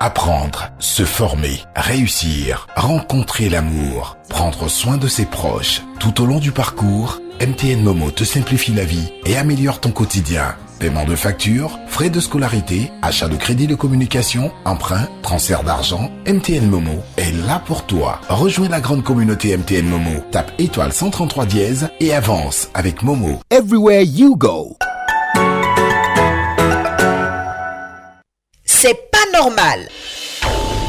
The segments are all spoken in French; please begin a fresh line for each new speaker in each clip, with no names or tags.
Apprendre, se former, réussir, rencontrer l'amour, prendre soin de ses proches. Tout au long du parcours, MTN Momo te simplifie la vie et améliore ton quotidien. Paiement de factures, frais de scolarité, achat de crédit de communication, emprunt, transfert d'argent, MTN Momo est là pour toi. Rejoins la grande communauté MTN Momo. Tape étoile 133 dièse et avance avec Momo. Everywhere you go.
C'est pas normal.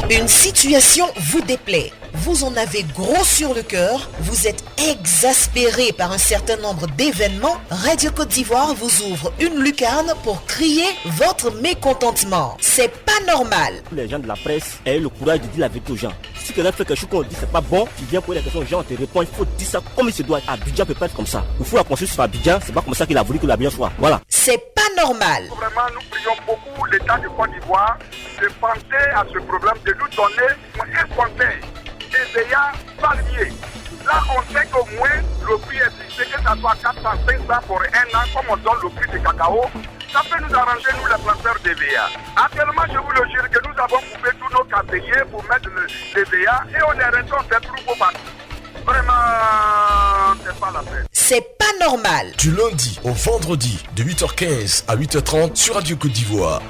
Une situation vous déplaît. Vous en avez gros sur le cœur. Vous êtes exaspéré par un certain nombre d'événements. Radio Côte d'Ivoire vous ouvre une lucarne pour crier votre mécontentement. C'est pas normal.
Les gens de la presse aient le courage de dire la vérité aux gens. Si quelqu'un fait quelque chose qu'on dit c'est pas bon, tu viens poser la question aux gens, on te répond, il faut dire ça comme il se doit. Abidjan peut pas être comme ça. Il faut la construire sur Abidjan, c'est pas comme ça qu'il a voulu que l'Abidjan soit. Voilà.
C'est pas normal.
Vraiment, nous prions beaucoup l'État de Côte d'Ivoire de penser à ce problème, de nous donner un conseil. EVEA palmier. Là, on sait qu'au moins le prix est fixé, que ça soit 400-500 pour un an, comme on donne le prix du cacao. Ça peut nous arranger, nous, les planteurs d'EVEA. Actuellement, je vous le jure que nous avons coupé tous nos caféiers pour mettre l'EVEA et on est resté, on fait trop beau partout. Vraiment, c'est pas la peine.
C'est pas normal.
Du lundi au vendredi, de 8h15 à 8h30 sur Radio Côte d'Ivoire.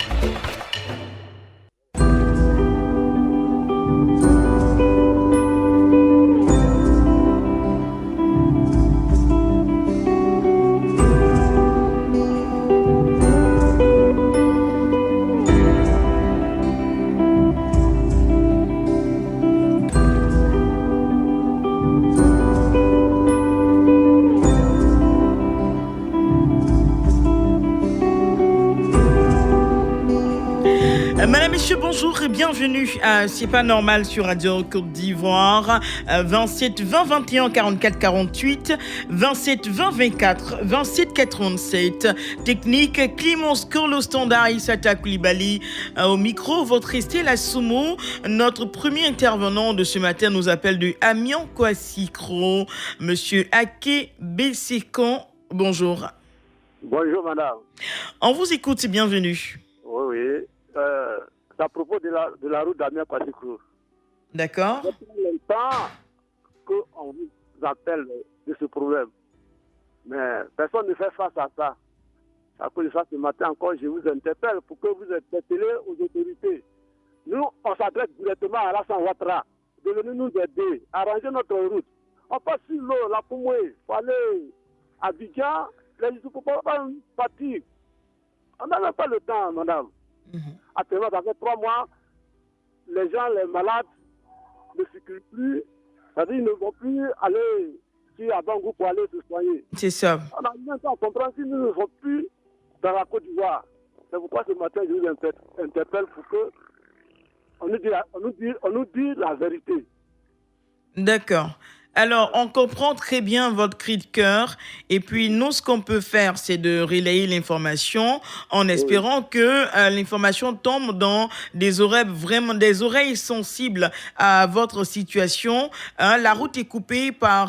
Bonjour et bienvenue à C'est pas normal sur Radio Côte d'Ivoire. 27 20 21 44 48 27 20 24 27 87. Technique Clémence Corlo Standard Issata Koulibaly. Au micro, votre Estelle Assoumo. Notre premier intervenant de ce matin nous appelle de Amiens Kouassikro. Monsieur Ake Bessékan. Bonjour.
Bonjour madame.
On vous écoute, bienvenue.
Oui. C'est à propos de la route d'Amiens Kouassikro.
D'accord.
Ça fait longtemps qu'on vous appelle de ce problème. Mais personne ne fait face à ça. À cause de ça, ce matin encore, je vous interpelle pour que vous interpellez aux autorités. Nous, on s'adresse directement à Alassane Ouattara de venir nous aider, arranger notre route. On passe sur l'eau, la Pomoué, pour aller à Abidjan, les gens ne peuvent pas partir. On n'a même pas le temps, madame. Actuellement, ça fait 3 mois, les gens, les malades, ne circulent plus. C'est-à-dire qu'ils ne vont plus aller sur Abangou pour aller se soigner.
C'est ça.
On a bien ça, on comprend si nous ne sommes plus dans la Côte d'Ivoire. C'est pourquoi ce matin, je vous interpelle pour que on nous dit la vérité.
D'accord. Alors, on comprend très bien votre cri de cœur. Et puis, nous, ce qu'on peut faire, c'est de relayer l'information en espérant que l'information tombe dans des oreilles sensibles à votre situation. La route est coupée par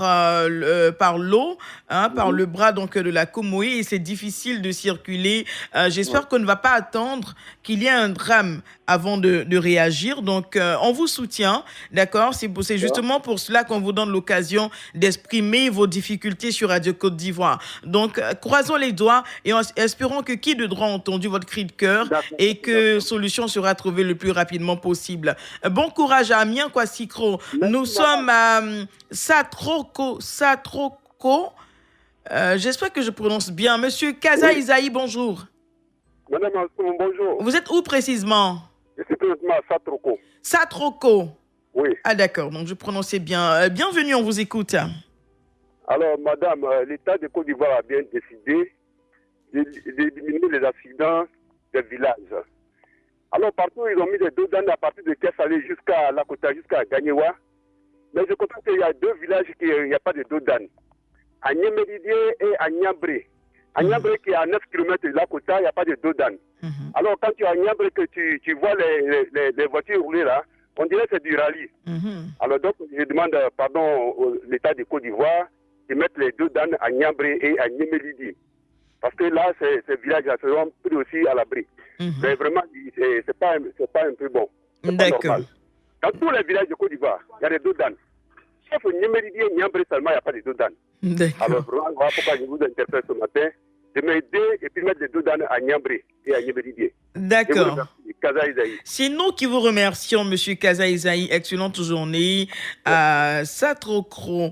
l'eau, par le bras donc de la Comoé, et c'est difficile de circuler. J'espère qu'on ne va pas attendre qu'il y ait un drame avant de réagir. Donc, on vous soutient, d'accord ? C'est justement pour cela qu'on vous donne l'occasion d'exprimer vos difficultés sur Radio Côte d'Ivoire. Donc, croisons les doigts et espérons que qui de droit a entendu votre cri de cœur et que solution sera trouvée le plus rapidement possible. Bon courage à Amiens Kouassikro. Nous sommes à Satroko. J'espère que je prononce bien. Monsieur Kaza Isaï, bonjour.
Madame Assoum, bonjour.
Vous êtes où précisément?
C'est précisément à Satroko.
Satroko.
Oui.
Ah d'accord, donc je prononçais bien. Bienvenue, on vous écoute.
Alors madame, l'État de Côte d'Ivoire a bien décidé d'éliminer les accidents des villages. Alors partout, ils ont mis des dodanes à partir de Kessale jusqu'à Lakota, jusqu'à Gagnewa. Mais je comprends qu'il y a 2 villages qui il n'y a pas de dodanes. À Niémédidier et à Niambré. À Niambré qui est à 9 km de Lakota, il n'y a pas de dodanes. Alors quand tu es à Niambré, que tu vois les voitures rouler là, on dirait que c'est du rallye. Alors donc, je demande pardon à l'État de Côte d'Ivoire de mettre les dodanes à Niambré et à Niémédidier. Parce que là, ces villages seront pris aussi à l'abri. Mais vraiment, c'est pas un peu bon. C'est pas
D'accord.
normal. Dans tous les villages de Côte d'Ivoire, il y a des dodanes. Sauf au Niéméridien, Niambré seulement, il n'y a pas de dodanes. Alors,
D'accord.
voilà pourquoi je vous interpelle ce matin, de m'aider et puis mettre des dodanes à Niambré et à Niéméridien.
D'accord.
Kaza Isaïe.
C'est nous qui vous remercions, Monsieur Kaza Isaïe. Excellente journée à Satrocro.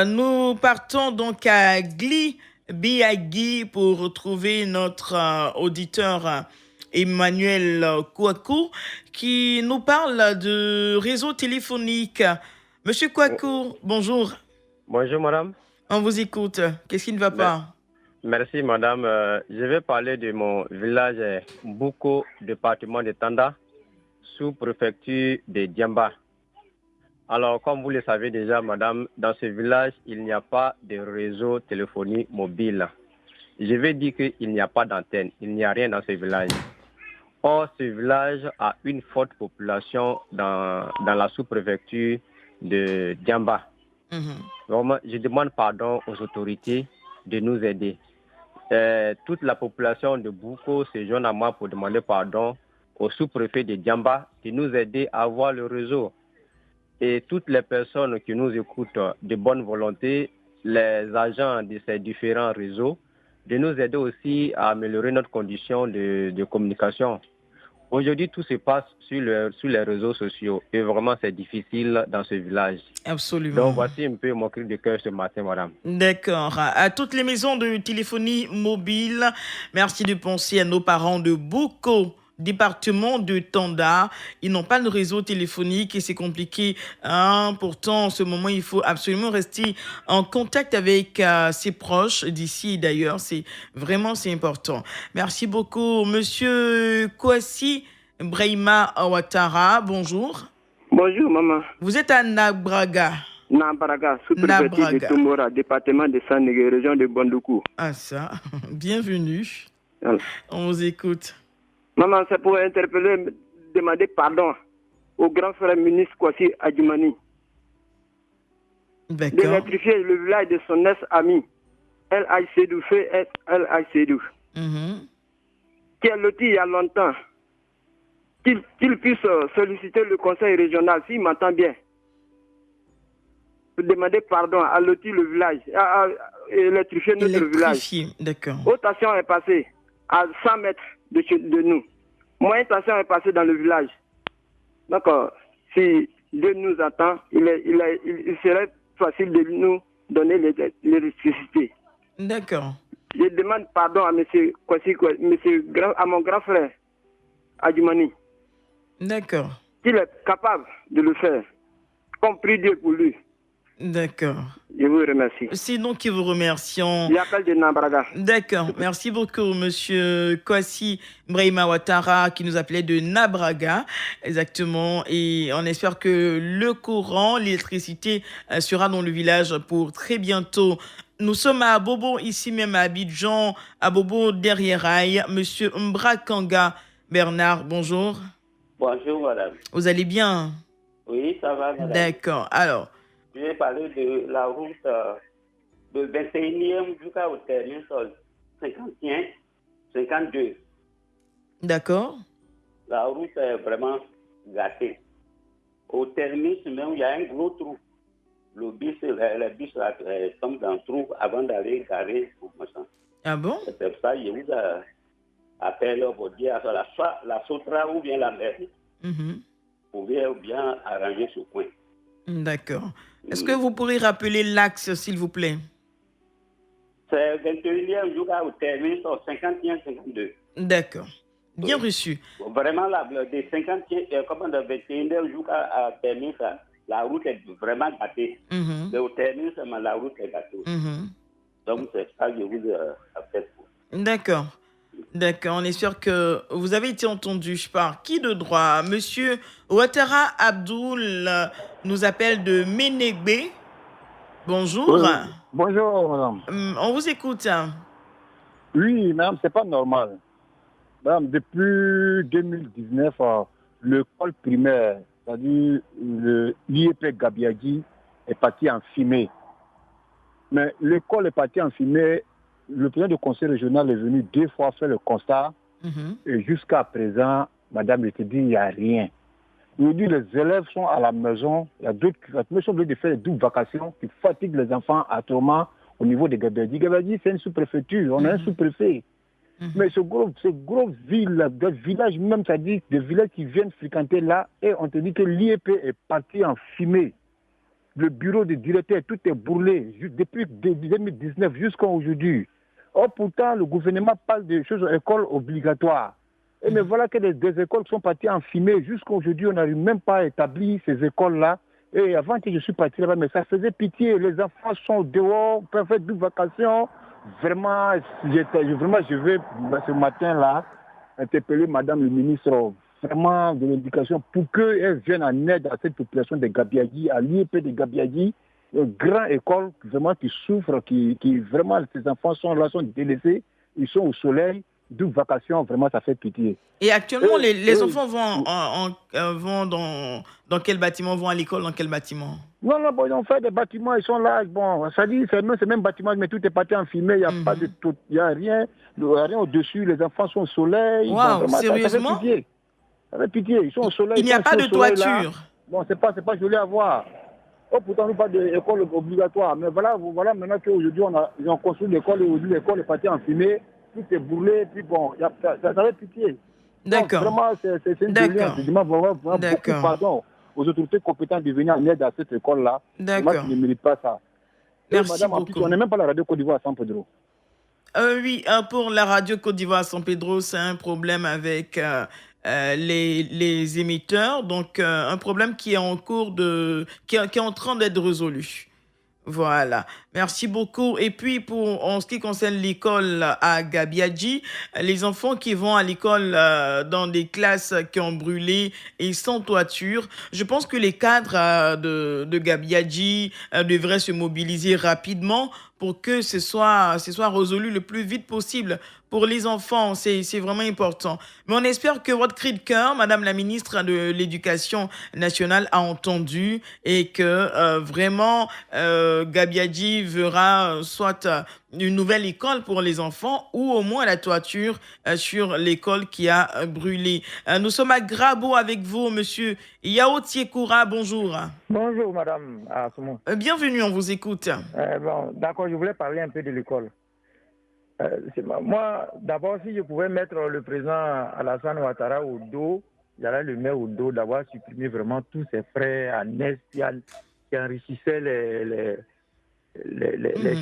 Nous partons donc à Gli Biagui pour retrouver notre auditeur Emmanuel Kouakou qui nous parle de réseau téléphonique. Monsieur Kouakou, bonjour.
Bonjour madame.
On vous écoute. Qu'est-ce qui ne va pas?
Merci madame. Je vais parler de mon village Bouko, département de Tanda, sous-préfecture de Diamba. Alors comme vous le savez déjà madame, dans ce village, il n'y a pas de réseau téléphonique mobile. Je vais dire qu'il n'y a pas d'antenne, il n'y a rien dans ce village. Or, ce village a une forte population dans la sous-préfecture de Diamba. Vraiment, je demande pardon aux autorités de nous aider. Toute la population de Bouko se joint à moi pour demander pardon au sous-préfet de Diamba de nous aider à avoir le réseau. Et toutes les personnes qui nous écoutent de bonne volonté, les agents de ces différents réseaux, de nous aider aussi à améliorer notre condition de communication. Aujourd'hui, tout se passe sur les réseaux sociaux et vraiment c'est difficile dans ce village.
Absolument.
Donc voici un peu mon cri de cœur ce matin, madame.
D'accord. À toutes les maisons de téléphonie mobile, merci de penser à nos parents de Bouko, département de Tanda. Ils n'ont pas de réseau téléphonique et c'est compliqué. Pourtant, en ce moment, il faut absolument rester en contact avec ses proches d'ici et d'ailleurs. C'est important. Merci beaucoup. Monsieur Kwasi Brahima Ouattara, bonjour.
Bonjour, maman.
Vous êtes à Nabraga.
Nabraga, sous-préfecture de Tombora, département de Sanégué, région de Bandoukou.
Ah ça, bienvenue.
Voilà.
On vous écoute.
Maman, c'est pour interpeller, demander pardon au grand frère ministre Kwasi Adjumani.
D'accord.
D'électrifier le village de son ex-ami, El-Aï Sédou, fait El-Aï Sédou. Qui est loti il y a longtemps. Qu'il puisse solliciter le conseil régional, s'il m'entend bien, pour demander pardon à lotir le village, à électrifier notre village.
D'accord.
Haute tension est passée à 100 mètres de nous. Moyenne tension est passée dans le village. D'accord. Si Dieu nous attend, il serait facile de nous donner l'électricité.
D'accord.
Je demande pardon à à mon grand frère Adjumani.
D'accord.
Qu'il est capable de le faire. Qu'on prie Dieu pour lui.
D'accord.
Je vous remercie.
C'est nous qui vous remercions.
J'appelle de Nabraga.
D'accord. Merci beaucoup, monsieur Kwasi Brahima Ouattara, qui nous appelait de Nabraga. Exactement. Et on espère que le courant, l'électricité sera dans le village pour très bientôt. Nous sommes à Bobo, ici même à Abidjan, à Bobo derrière Aïe. Monsieur Mbrakanga Bernard, bonjour.
Bonjour, madame.
Vous allez bien?
Oui, ça va, madame.
D'accord. Alors,
je vais parler de la route de 21e jusqu'au terminus 51, 52.
D'accord.
La route est vraiment gâtée. Au terminus même, il y a un gros trou. Le bus tombe dans le trou avant d'aller garer au machin.
Ah bon?
C'est pour ça que je vous appelle pour dire soit la Sotra ou bien la mairie. Vous pouvez bien arranger ce coin.
D'accord. Est-ce que vous pourrez rappeler l'axe, s'il vous plaît?
C'est 21e jusqu'au terminus 51-52.
D'accord. Bien reçu.
Vraiment, de 21e jusqu'à terminus, la route est vraiment gâtée. Mais au terminus, la route est gâtée. Donc, c'est ça que je vous appelle.
D'accord. D'accord, on est sûr que vous avez été entendu par qui de droit? Monsieur Ouattara Abdoul nous appelle de Ménégbé. Bonjour.
Oui. Bonjour, madame.
On vous écoute.
Oui, madame, c'est pas normal. Madame, depuis 2019, l'école primaire, c'est-à-dire l'IEP Gabiagi, est parti en fumée. Mais l'école est partie en fumée. Le président du conseil régional est venu 2 fois faire le constat. Et jusqu'à présent, madame, je te dis, il n'y a rien. Aujourd'hui, les élèves sont à la maison. Il y a d'autres qui sont obligés de faire des doubles vacations qui fatiguent les enfants actuellement au niveau de Gabiadji. Gabiadji, c'est une sous-préfecture. On a un sous-préfet. Mais ces grosses villes, des villages même, c'est-à-dire des villages qui viennent fréquenter là, et on te dit que l'IEP est parti en fumée. Le bureau de directeur, tout est brûlé depuis 2019 jusqu'à aujourd'hui. Or, pourtant, le gouvernement parle de choses écoles obligatoires. Et mais voilà que des écoles sont parties en fumée. Jusqu'à aujourd'hui, on n'arrive même pas à établir ces écoles-là. Et avant que je suis parti là-bas, mais ça faisait pitié. Les enfants sont dehors, peuvent faire des vacations. Vraiment, je vais ce matin-là interpeller Madame le ministre vraiment de l'éducation pour qu'elle vienne en aide à cette population de Gabiadji, à l'IEP de Gabiadji, une grande école vraiment qui souffre, qui vraiment, ces enfants sont là, sont délaissés, ils sont au soleil, d'où vacations, vraiment ça fait pitié.
Et actuellement, les enfants vont dans quel bâtiment, vont à l'école dans quel bâtiment?
Non, bon, ils ont fait des bâtiments, ils sont là, bon, ça dit, c'est le même bâtiment, mais tout est parti en fumée, il n'y a pas de tout, il n'y a rien au-dessus, les enfants sont au soleil.
Waouh, sérieusement?
Ça fait pitié, ils sont au soleil.
Il n'y a pas de toiture.
Là. Bon, c'est pas joli à voir. Oh, pourtant, nous parlons d'école obligatoire, mais voilà maintenant qu'aujourd'hui, ils ont construit l'école, et aujourd'hui, l'école est partie en fumée, tout est brûlé, puis bon, ça fait pitié.
D'accord.
Donc, vraiment, c'est une déliance. Je demande vraiment beaucoup pardon aux autorités compétentes de venir en aide à cette école-là.
D'accord.
Moi, qui ne mérite pas ça.
Merci
madame,
beaucoup.
En plus, on n'est même pas la radio Côte d'Ivoire à San Pedro.
Oui, pour la radio Côte d'Ivoire à San Pedro, c'est un problème avec les émetteurs. Donc, un problème qui est en cours qui est en train d'être résolu. Voilà, merci beaucoup. Et puis, en ce qui concerne l'école à Gabiadji, les enfants qui vont à l'école dans des classes qui ont brûlé et sans toiture, je pense que les cadres de Gabiadji devraient se mobiliser rapidement pour que ce soit résolu le plus vite possible. Pour les enfants, c'est vraiment important. Mais on espère que votre cri de cœur, Madame la ministre de l'Éducation nationale, a entendu et que vraiment Gabiadji verra soit une nouvelle école pour les enfants ou au moins la toiture sur l'école qui a brûlé. Nous sommes à Grabo avec vous, Monsieur Yao Tiekoura. Bonjour.
Bonjour, Madame Assoumou.
Bienvenue, on vous écoute.
D'accord, je voulais parler un peu de l'école. Moi, d'abord, si je pouvais mettre le président Alassane Ouattara au dos, j'allais le mettre au dos d'avoir supprimé vraiment tous ces frais annexes qui enrichissaient les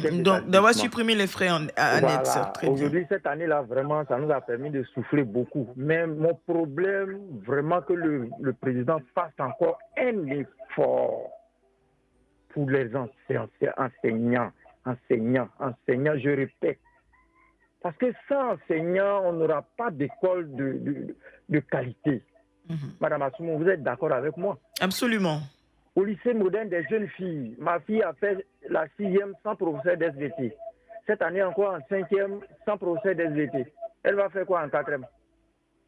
chefs.
Donc, d'avoir supprimé les frais annexes.
Voilà. Aujourd'hui, cette année-là, vraiment, ça nous a permis de souffler beaucoup. Mais mon problème, vraiment, que le président fasse encore un effort pour les enseignants, je répète. Parce que sans enseignants, on n'aura pas d'école de qualité. Madame Assoumou, vous êtes d'accord avec moi?
Absolument.
Au lycée moderne des jeunes filles, ma fille a fait la 6e sans professeur d'SVT. Cette année encore en 5e sans professeur d'SVT. Elle va faire quoi en 4e?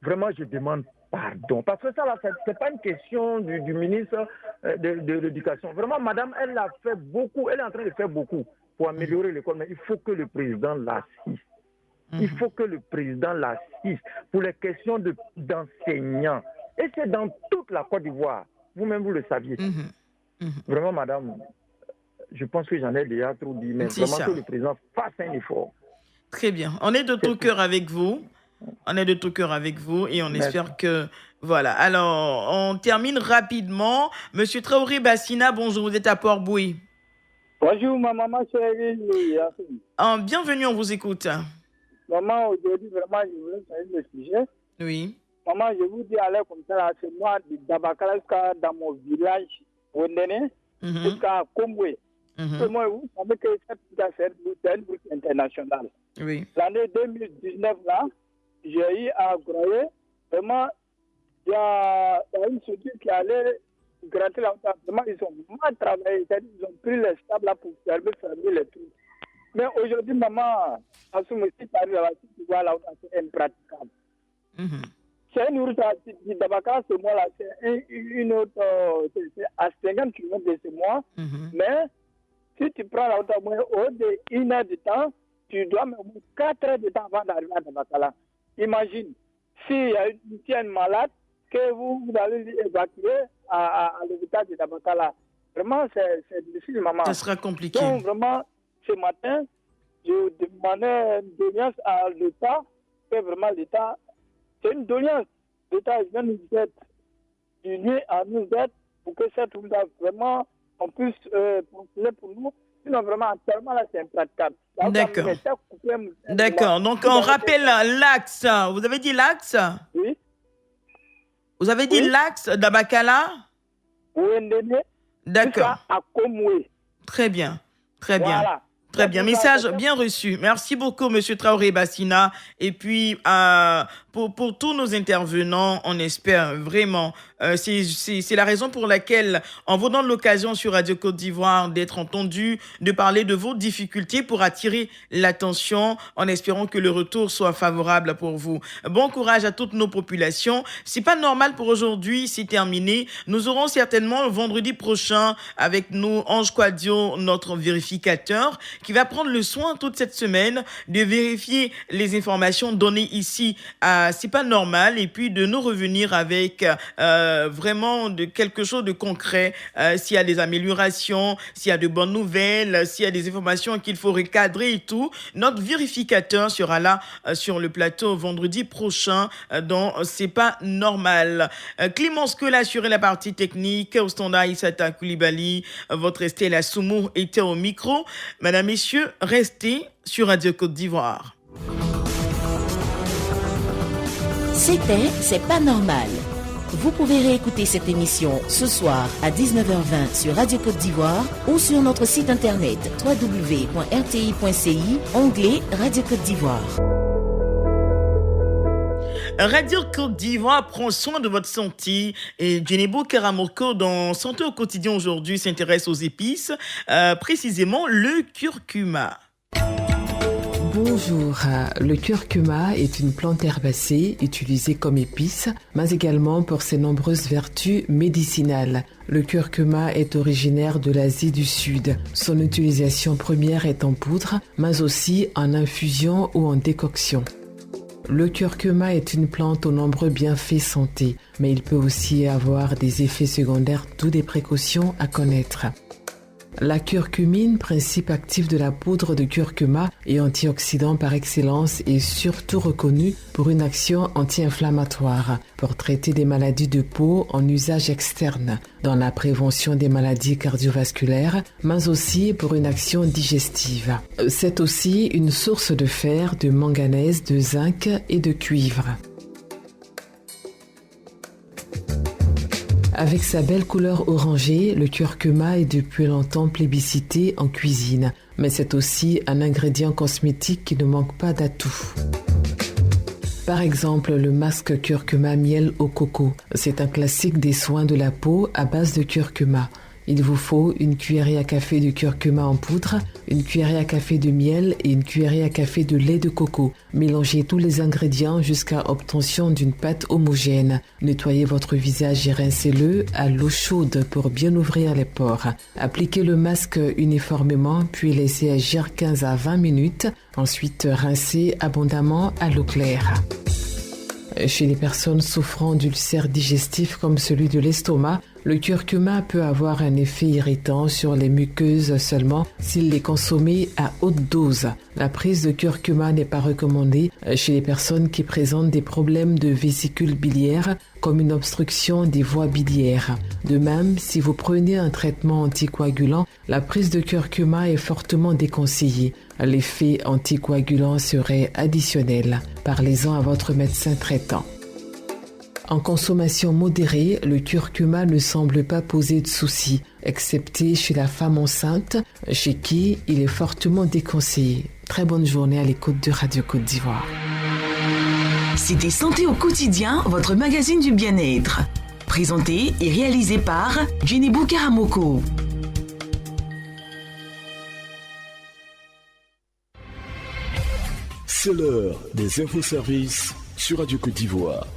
Vraiment, je demande pardon. Parce que ça, ce n'est pas une question du ministre de l'Éducation. Vraiment, madame, elle a fait beaucoup, elle est en train de faire beaucoup pour améliorer l'école, mais il faut que le président l'assiste. Il faut que le président l'assiste pour les questions d'enseignants. Et c'est dans toute la Côte d'Ivoire. Vous-même, vous le saviez. Vraiment, madame, je pense que j'en ai déjà trop dit, mais vraiment que le président fasse un effort.
Très bien. On est de tout cœur avec vous. On est de tout cœur avec vous et on espère que... Voilà. Alors, on termine rapidement. Monsieur Traoré Bassina, bonjour, vous êtes à Port-Bouilly.
Bonjour, ma maman chérie.
Bienvenue, on vous écoute.
Maman, aujourd'hui, vraiment, je voulais savoir le sujet.
Oui.
Maman, je vous dis, allez comme ça, là, c'est moi, d'Abakala, dans mon village, Wendene, jusqu'à Komboué. Moi, vous savez que c'est une bourse internationale.
Oui.
L'année 2019, là, j'ai eu à Groyer, vraiment, il y a une structure qui allait gratter la route. Vraiment, ils ont mal travaillé, c'est-à-dire ils ont pris les sables là pour fermer les trucs. Mais aujourd'hui, maman, Assoumou, si tu arrives là, tu vois la route, c'est impraticable. C'est une route d'Abakara, c'est moi là, c'est une autre, c'est à 50 km de chez moi. Mais si tu prends la route au moins de 1 heure de temps, tu dois mettre 4 heures de temps avant d'arriver à Dabakala. Imagine, s'il y a une tienne malade, que vous allez évacuer à l'hôpital de Dabakala. Vraiment, c'est difficile, maman.
Ça sera compliqué.
Donc, vraiment, ce matin, je demandais une doléance à l'État, que vraiment l'État, c'est une doléance. L'État vient nous aider, d'unir à nous aider pour que cette route vraiment, on puisse procéder pour nous. Sinon, vraiment, actuellement, là, c'est impraticable.
D'accord. D'accord. Donc, on rappelle l'axe. Vous avez dit l'axe?
Oui.
Vous avez dit l'axe d'Abakala?
Oui,
d'accord.
À Komoué.
Très bien. Très bien.
Voilà.
Très bien. Message bien reçu. Merci beaucoup, Monsieur Traoré Bassina. Et puis, pour tous nos intervenants, on espère vraiment. C'est la raison pour laquelle on vous donne l'occasion sur Radio Côte d'Ivoire d'être entendu, de parler de vos difficultés pour attirer l'attention en espérant que le retour soit favorable pour vous. Bon courage à toutes nos populations. C'est pas normal pour aujourd'hui, c'est terminé. Nous aurons certainement vendredi prochain avec nous Ange Quadio, notre vérificateur, qui va prendre le soin toute cette semaine de vérifier les informations données ici. C'est pas normal, et puis de nous revenir avec vraiment de quelque chose de concret, s'il y a des améliorations, s'il y a de bonnes nouvelles, s'il y a des informations qu'il faut recadrer et tout. Notre vérificateur sera là sur le plateau vendredi prochain, donc c'est pas normal. Clémence Kola assurait la partie technique, au standard Issata Koulibaly, votre Estelle Soumou était au micro. Madame, messieurs, restez sur Radio Côte d'Ivoire.
C'était C'est pas normal. Vous pouvez réécouter cette émission ce soir à 19h20 sur Radio Côte d'Ivoire ou sur notre site internet www.rti.ci, onglet Radio Côte d'Ivoire.
Radio Côte d'Ivoire prend soin de votre santé et Djenebo Karamoko dans Santé au quotidien aujourd'hui s'intéresse aux épices, précisément le curcuma.
Bonjour, le curcuma est une plante herbacée utilisée comme épice, mais également pour ses nombreuses vertus médicinales. Le curcuma est originaire de l'Asie du Sud. Son utilisation première est en poudre, mais aussi en infusion ou en décoction. Le curcuma est une plante aux nombreux bienfaits santé, mais il peut aussi avoir des effets secondaires, d'où des précautions à connaître. La curcumine, principe actif de la poudre de curcuma et antioxydant par excellence, est surtout reconnue pour une action anti-inflammatoire, pour traiter des maladies de peau en usage externe, dans la prévention des maladies cardiovasculaires, mais aussi pour une action digestive. C'est aussi une source de fer, de manganèse, de zinc et de cuivre. Avec sa belle couleur orangée, le curcuma est depuis longtemps plébiscité en cuisine, mais c'est aussi un ingrédient cosmétique qui ne manque pas d'atouts. Par exemple, le masque curcuma miel au coco. C'est un classique des soins de la peau à base de curcuma. Il vous faut une cuillerée à café de curcuma en poudre, une cuillerée à café de miel et une cuillerée à café de lait de coco. Mélangez tous les ingrédients jusqu'à obtention d'une pâte homogène. Nettoyez votre visage et rincez-le à l'eau chaude pour bien ouvrir les pores. Appliquez le masque uniformément puis laissez agir 15 à 20 minutes. Ensuite, rincez abondamment à l'eau claire. Chez les personnes souffrant d'ulcères digestifs comme celui de l'estomac, le curcuma peut avoir un effet irritant sur les muqueuses seulement s'il est consommé à haute dose. La prise de curcuma n'est pas recommandée chez les personnes qui présentent des problèmes de vésicule biliaire comme une obstruction des voies biliaires. De même, si vous prenez un traitement anticoagulant, la prise de curcuma est fortement déconseillée. L'effet anticoagulant serait additionnel. Parlez-en à votre médecin traitant. En consommation modérée, le curcuma ne semble pas poser de soucis, excepté chez la femme enceinte, chez qui il est fortement déconseillé. Très bonne journée à l'écoute de Radio Côte d'Ivoire.
C'était Santé au quotidien, votre magazine du bien-être. Présenté et réalisé par Djenebo Karamoko.
C'est l'heure des infoservices sur Radio Côte d'Ivoire.